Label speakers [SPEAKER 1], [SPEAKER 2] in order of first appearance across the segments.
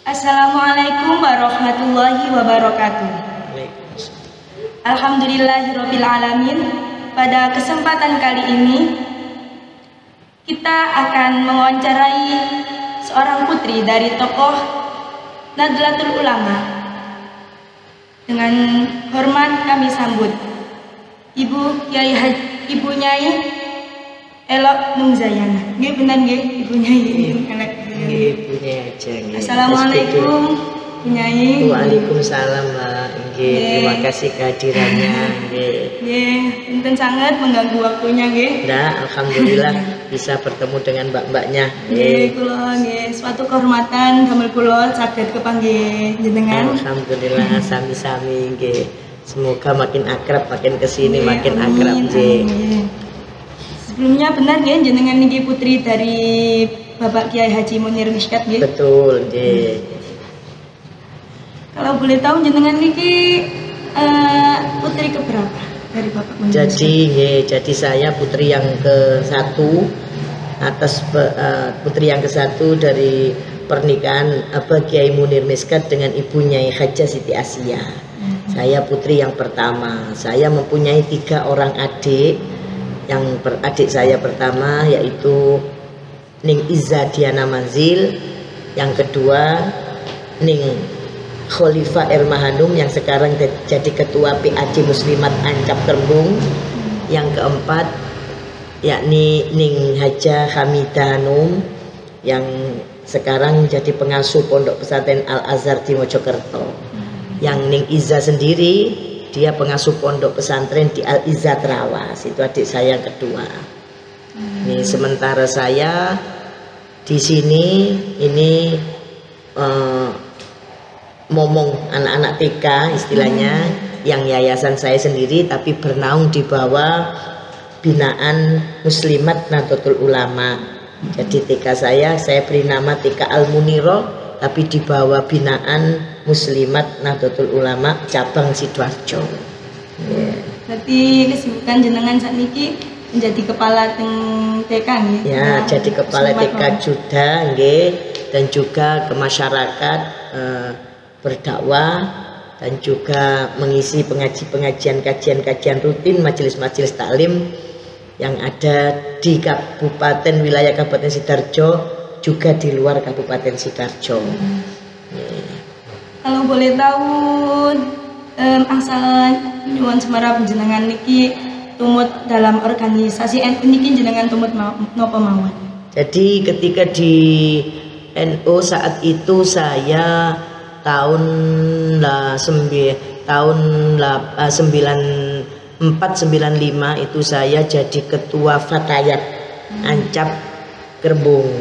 [SPEAKER 1] Assalamualaikum warahmatullahi wabarakatuh. Alhamdulillahirabbil alamin. Pada kesempatan kali ini kita akan mewawancarai seorang putri dari tokoh Nahdlatul Ulama. Dengan hormat kami sambut Ibu Nyai Elok Nungzayana. Nggih bener nggih Ibu Nyai Elok.
[SPEAKER 2] Ibu Nyai aja.
[SPEAKER 1] Assalamualaikum Bu Nyai.
[SPEAKER 2] Waalaikumsalam Mbak. Terima kasih kehadirannya.
[SPEAKER 1] Nggih, punten sangat mengganggu waktunya nggih.
[SPEAKER 2] Nah, alhamdulillah bisa bertemu dengan mbak-mbaknya.
[SPEAKER 1] Nggih, kula nggih suatu kehormatan damel kula saged kepanggih jenengan.
[SPEAKER 2] Alhamdulillah sami-sami nggih. Semoga makin akrab, makin kesini makin
[SPEAKER 1] Amin,
[SPEAKER 2] akrab nggih.
[SPEAKER 1] Sebelumnya benar nggih jenengan niki putri dari Bapak Kiai Haji Munir Miskat nggih?
[SPEAKER 2] Betul nggih.
[SPEAKER 1] Kalau boleh tahu jenengan niki putri keberapa dari Bapak Munir?
[SPEAKER 2] Jadi saya putri yang ke-1 atas putri yang ke-1 dari pernikahan Abah Kiai Munir Miskat dengan Ibu Nyai Hajah Siti Asia. Saya putri yang pertama. Saya mempunyai 3 orang adik. Yang adik saya pertama yaitu Ning Iza Diana Manzil, yang kedua Ning Khalifah Ermahanum yang sekarang jadi ketua PAJ Muslimat Ancap Kerembung, yang keempat yakni Ning Hajah Hamidah Hanum yang sekarang jadi pengasuh Pondok Pesantren Al Azhar di Mojokerto. Yang Ning Iza sendiri dia pengasuh pondok pesantren di Al Izzah Trawas, itu adik saya yang kedua. Nih sementara saya di sini ini momong anak-anak TK istilahnya, yang yayasan saya sendiri tapi bernaung di bawah binaan Muslimat Nahdlatul Ulama. Jadi TK saya beri nama TK Al Muniro tapi di bawah binaan Muslimat Nahdlatul Ulama cabang Sidoarjo.
[SPEAKER 1] Berarti kesibukan jenengan saat niki menjadi kepala TK nggih?
[SPEAKER 2] Ya, jadi kepala TK juga nggih, dan juga ke masyarakat berdakwah dan juga mengisi pengajian kajian rutin majelis-majelis taklim yang ada di Kabupaten wilayah Kabupaten Sidoarjo juga di luar Kabupaten Sidoarjo.
[SPEAKER 1] Kalau boleh tahu asal nyuwun semerap jenengan niki tumut dalam organisasi NU niki jenengan tumut napa mawon? Jadi
[SPEAKER 2] ketika di NU saat itu saya tahun 94-95 itu saya jadi ketua Fatayat Ancap Kerembung.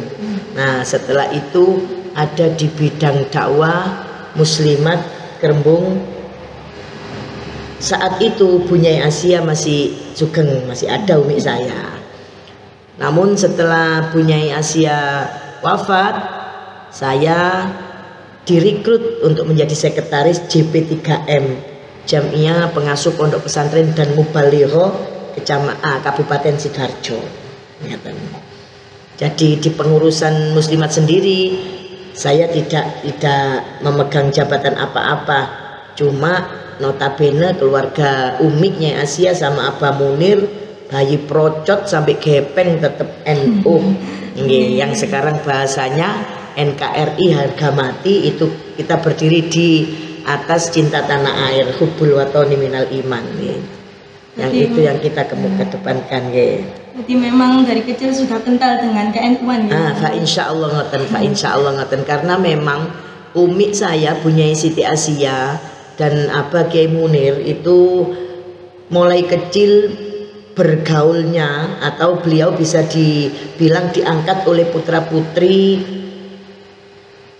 [SPEAKER 2] Nah setelah itu ada di bidang dakwah Muslimat Kerembung. Saat itu Bu Nyai Asia masih sugeng, masih ada umi saya. Namun setelah Bu Nyai Asia wafat, saya direkrut untuk menjadi sekretaris JP3M, Jamiah Pengasuh Pondok Pesantren dan Mubaligho Kabupaten Sidoarjo. Jadi di pengurusan muslimat sendiri saya tidak memegang jabatan apa-apa, cuma notabene keluarga Umi Nyai Asia sama Abah Munir bayi procot sampai gepeng tetap NU. Yang sekarang bahasanya NKRI harga mati, itu kita berdiri di atas cinta tanah air, hubbul watoni minal iman. Yang itu yang kita kedepankan.
[SPEAKER 1] Jadi memang dari kecil sudah kental dengan KNU-an ya?
[SPEAKER 2] Fa insyaallah ngoten, karena memang umi saya Bu Nyai Siti Asia dan Abah Kiai Munir itu mulai kecil bergaulnya, atau beliau bisa dibilang diangkat oleh putra-putri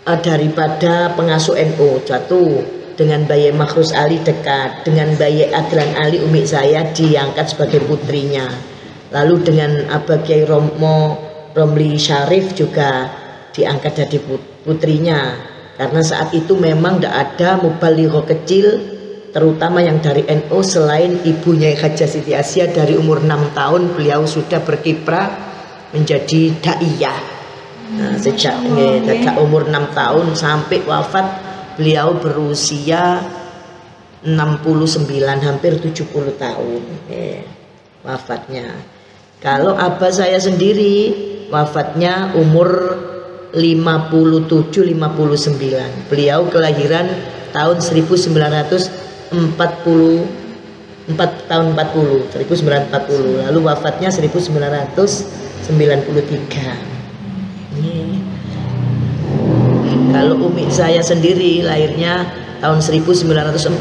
[SPEAKER 2] daripada pengasuh NU. Satu dengan Baye Makhrus Ali dekat, dengan Baye Adlan Ali umi saya diangkat sebagai putrinya. Lalu dengan Abah Kiai Romli Syarif juga diangkat jadi putrinya. Karena saat itu memang tidak ada mubaligho kecil, terutama yang dari NU, selain Ibu Nyai Hajah Siti Asia dari umur 6 tahun beliau sudah berkiprah menjadi daiyah. Sejak umur 6 tahun sampai wafat beliau berusia 69, hampir 70 tahun wafatnya. Kalau abah saya sendiri wafatnya umur 57-59. Beliau kelahiran tahun 1940, lalu wafatnya 1993. Kalau umi saya sendiri lahirnya tahun 1946,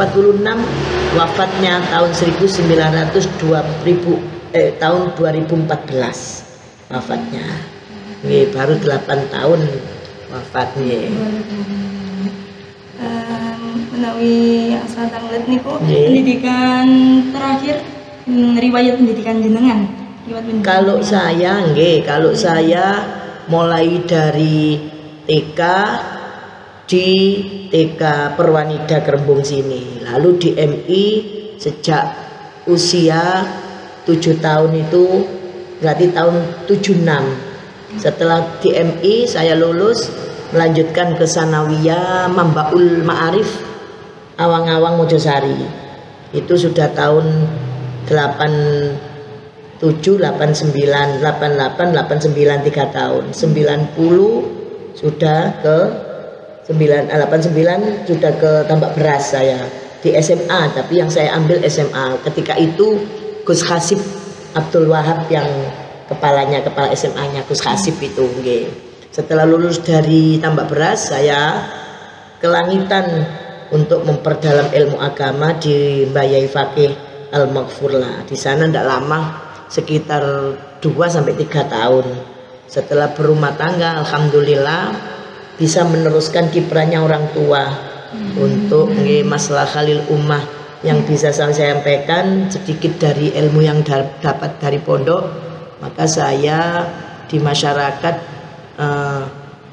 [SPEAKER 2] wafatnya tahun 2014 wafatnya. Baru 8 tahun wafatnya.
[SPEAKER 1] Menawi asal tanglet niku pendidikan terakhir, riwayat pendidikan jenengan.
[SPEAKER 2] Kalau saya mulai dari TK di TK Perwanida Kerembung sini, lalu di MI sejak usia 7 tahun, itu berarti tahun 76. Setelah di MI saya lulus, melanjutkan ke Sanawiyah Mambaul Ma'arif Awang-Awang Mojosari. Itu sudah tahun 87, 89, 88, 89, 3 tahun. 90 sudah ke 89 sudah ke Tambak Beras saya di SMA, tapi yang saya ambil SMA. Ketika itu Gus Hasib Abdul Wahab yang kepala SMA-nya Gus Hasib itu. Setelah lulus dari Tambak Beras, saya ke Langitan untuk memperdalam ilmu agama di Mbayai Fakih Al-Maghfurlah. Di sana tidak lama, sekitar 2-3 tahun. Setelah berumah tangga, alhamdulillah bisa meneruskan kiprahnya orang tua untuk masalah Khalil Ummah yang bisa saya sampaikan sedikit dari ilmu yang dapat dari pondok. Maka saya di masyarakat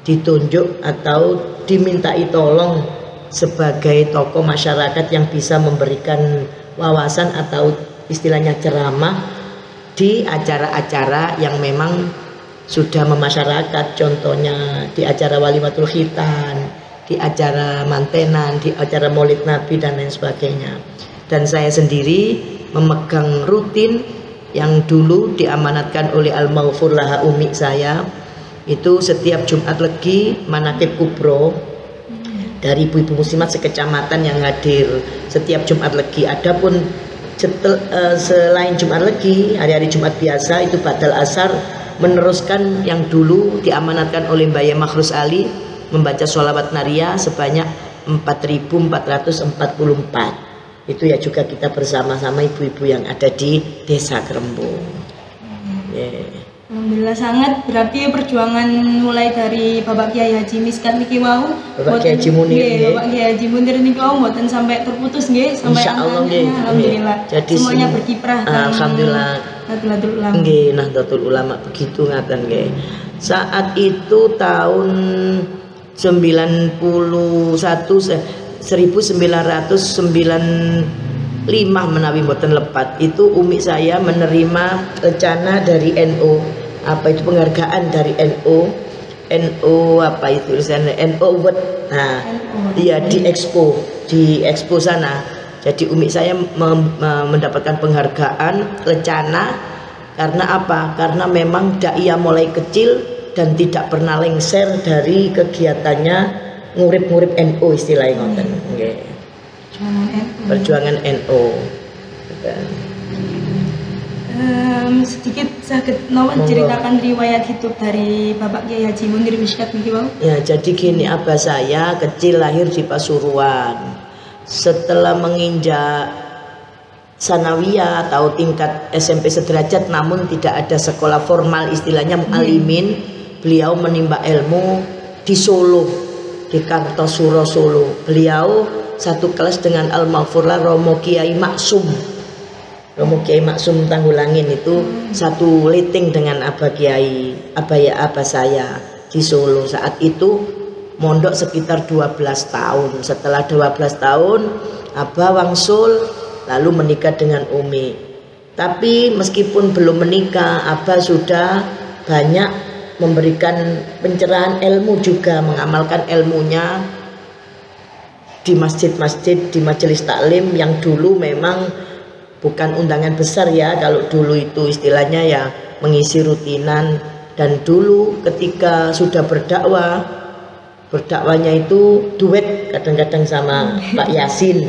[SPEAKER 2] ditunjuk atau dimintai tolong sebagai tokoh masyarakat yang bisa memberikan wawasan atau istilahnya ceramah di acara-acara yang memang sudah memasyarakat, contohnya di acara Walimatul Khitan, di acara mantenan, di acara Maulid Nabi dan lain sebagainya. Dan saya sendiri memegang rutin yang dulu diamanatkan oleh Al-Maghfurlah umi saya, itu setiap Jumat Legi manakib kubro dari ibu-ibu muslimat sekecamatan yang hadir setiap Jumat Legi. Adapun selain Jumat Legi, hari-hari Jumat biasa itu badal asar, meneruskan yang dulu diamanatkan oleh Mbak Yaya Makhrus Ali, membaca sholawat nariyah sebanyak 4.444. Itu ya juga kita bersama-sama ibu-ibu yang ada di Desa Kerembung.
[SPEAKER 1] Alhamdulillah sangat. Berarti perjuangan mulai dari Bapak Kiai Haji Miskat niki wau,
[SPEAKER 2] Bapak Kiai Haji Munir,
[SPEAKER 1] Bapak Kiai Haji Munir niki wau mboten sampai terputus nggih, sampai
[SPEAKER 2] anaknya.
[SPEAKER 1] Alhamdulillah.
[SPEAKER 2] Jadi
[SPEAKER 1] semuanya berkiprah.
[SPEAKER 2] Alhamdulillah.
[SPEAKER 1] Nahdlatul Ulama.
[SPEAKER 2] Nggih, Nahdlatul Ulama begitu ngaten nggih. Saat itu tahun 1995 menawi mboten lepat, itu umi saya menerima rencana dari NU, penghargaan dari NU apa itu tulisannya NU Award. Nah, dia di expo sana. Jadi umi saya mendapatkan penghargaan rencana karena apa? Karena memang daiyah mulai kecil dan tidak pernah lengser dari kegiatannya ngurip-ngurip NU istilahnya ngoten. Nggih. Perjuangan NU.
[SPEAKER 1] Sedikit saged nawan ceritakan riwayat hidup dari Bapak Kiai Haji Munir Miskat niki wau.
[SPEAKER 2] Ya, jadi gini, abah saya kecil lahir di Pasuruan. Setelah menginjak sanawiyah atau tingkat SMP sederajat namun tidak ada sekolah formal istilahnya mu'alimin, beliau menimba ilmu di Solo, di Kartosuro Solo. Beliau satu kelas dengan Al-Maghfurlah Romo Kiai Maksum Tanggulangin, itu satu liting dengan abah saya di Solo. Saat itu mondok sekitar 12 tahun. Setelah 12 tahun abah wangsul lalu menikah dengan umi. Tapi meskipun belum menikah, abah sudah banyak memberikan pencerahan ilmu juga, mengamalkan ilmunya di masjid-masjid, di majelis taklim yang dulu memang bukan undangan besar ya. Kalau dulu itu istilahnya ya mengisi rutinan. Dan dulu ketika sudah berdakwahnya itu duet kadang-kadang sama Pak Yasin,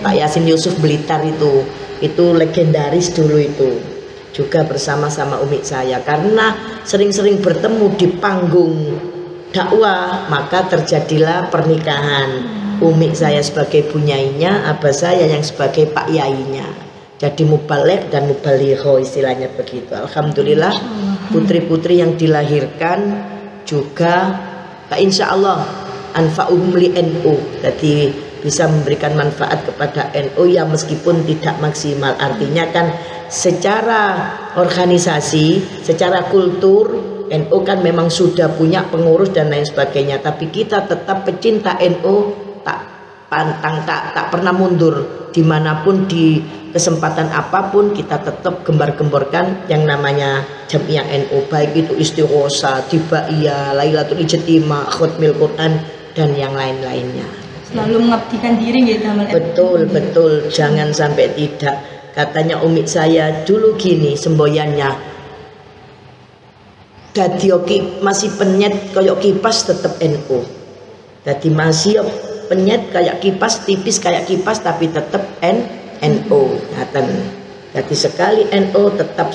[SPEAKER 2] Pak Yasin Yusuf Blitar itu legendaris dulu itu, juga bersama-sama umi saya. Karena sering-sering bertemu di panggung dakwah, maka terjadilah pernikahan. Umi saya sebagai bunyainya, abah saya yang sebagai pak yainya. Jadi mubalek dan mubaligho istilahnya begitu. Alhamdulillah putri-putri yang dilahirkan juga insya Allah anfa'uhum li NU, jadi bisa memberikan manfaat kepada NU ya meskipun tidak maksimal. Artinya kan secara organisasi, secara kultur NU kan memang sudah punya pengurus dan lain sebagainya, tapi kita tetap pecinta NU, tak pantang, tak pernah mundur dimanapun, di kesempatan apapun kita tetap gembar-gemborkan yang namanya Jamiah NU, baik itu Istighosa, Tibaiyah, Lailatul Ijtima, Khutmil Quran dan yang lain-lainnya.
[SPEAKER 1] Selalu mengabdikan diri gitu.
[SPEAKER 2] Betul, jangan sampai tidak. Katanya umi saya dulu gini semboyannya, dadi masih penyet koyok kipas tetap NU, dadi masih penyet kayak kipas, tipis kayak kipas tapi tetap NU. Jadi sekali NU tetap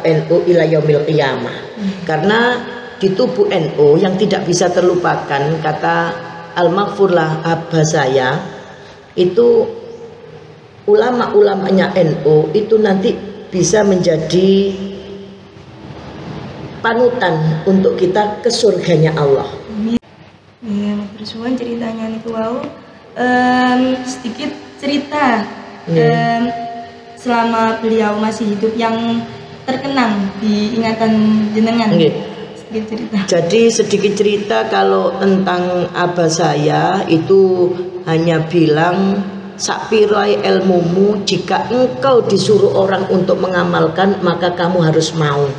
[SPEAKER 2] NU ila yaumil qiyamah. Karena di tubuh NU yang tidak bisa terlupakan, kata Al-Maghfurlah abah saya, itu ulama-ulamanya NU itu nanti bisa menjadi panutan untuk kita ke surganya Allah.
[SPEAKER 1] Iya, bersuan ceritanya nih wow. Sedikit cerita selama beliau masih hidup yang terkenang di ingatan jenengan. Sedikit cerita. Jadi
[SPEAKER 2] sedikit cerita kalau tentang abah saya itu hanya bilang, sakpirai ilmumu, jika engkau disuruh orang untuk mengamalkan maka kamu harus mau.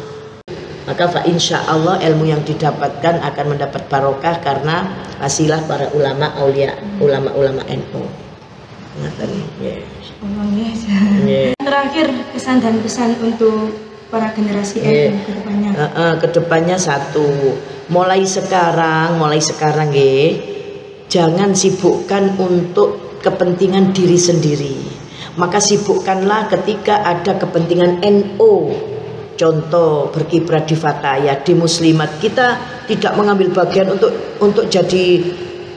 [SPEAKER 2] Maka fa insya Allah ilmu yang didapatkan akan mendapat barokah karena wasilah para ulama aulia, ulama-ulama NU.
[SPEAKER 1] Terakhir kesan dan pesan untuk para generasi NU kedepannya.
[SPEAKER 2] Kedepannya satu, mulai sekarang jangan sibukkan untuk kepentingan diri sendiri, maka sibukkanlah ketika ada kepentingan NU. Contoh berkiprah di Fatayah, di Muslimat, kita tidak mengambil bagian untuk jadi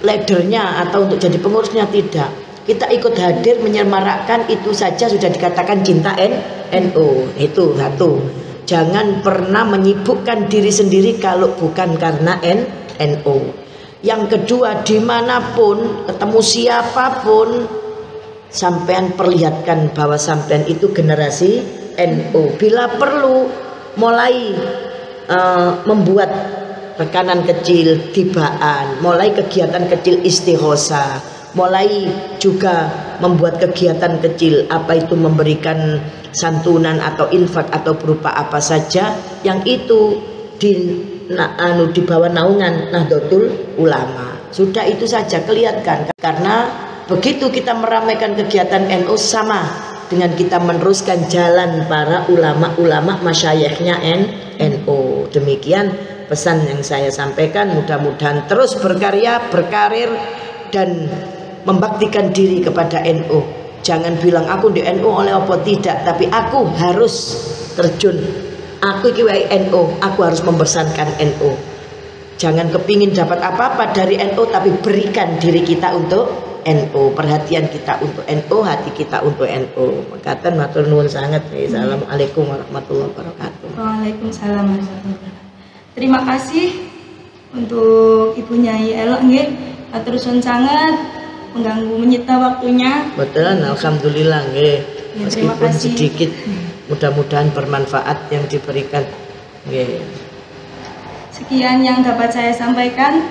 [SPEAKER 2] leadernya atau untuk jadi pengurusnya, tidak. Kita ikut hadir menyemarakkan, itu saja sudah dikatakan cinta NU. Itu satu. Jangan pernah menyibukkan diri sendiri kalau bukan karena NU. Yang kedua, dimanapun ketemu siapapun, sampean perlihatkan bahwa sampean itu generasi NU. Bila perlu mulai membuat rekanan kecil, tibaan, mulai kegiatan kecil istighosa, mulai juga membuat kegiatan kecil, apa itu memberikan santunan atau infak atau berupa apa saja yang itu di bawah naungan Nahdlatul Ulama. Sudah itu saja, kelihatan. Karena begitu kita meramaikan kegiatan NU sama dengan kita meneruskan jalan para ulama-ulama masyayikhnya NU. Demikian pesan yang saya sampaikan, mudah-mudahan terus berkarya, berkarir dan membaktikan diri kepada NU. Jangan bilang aku di NU oleh apa, tidak, tapi aku harus terjun. Aku kiwai NU, aku harus mempesankan NU. Jangan kepingin dapat apa-apa dari NU, tapi berikan diri kita untuk NU, perhatian kita untuk NU, hati kita untuk NU. Makatan matur nuwun sangat. Assalamualaikum warahmatullahi wabarakatuh.
[SPEAKER 1] Waalaikumsalam warahmatullahi wabarakatuh. Terima kasih untuk Ibu Nyai Elok nggih. Matur suwun sangat mengganggu menyita waktunya.
[SPEAKER 2] Betul, alhamdulillah nggih.
[SPEAKER 1] Ya,
[SPEAKER 2] meskipun sedikit, mudah-mudahan bermanfaat yang diberikan nggih.
[SPEAKER 1] Sekian yang dapat saya sampaikan.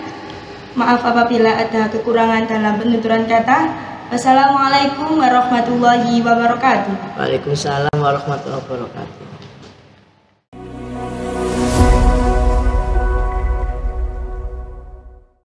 [SPEAKER 1] Maaf apabila ada kekurangan dalam penuturan kata. Wassalamualaikum warahmatullahi wabarakatuh.
[SPEAKER 2] Waalaikumsalam warahmatullahi wabarakatuh.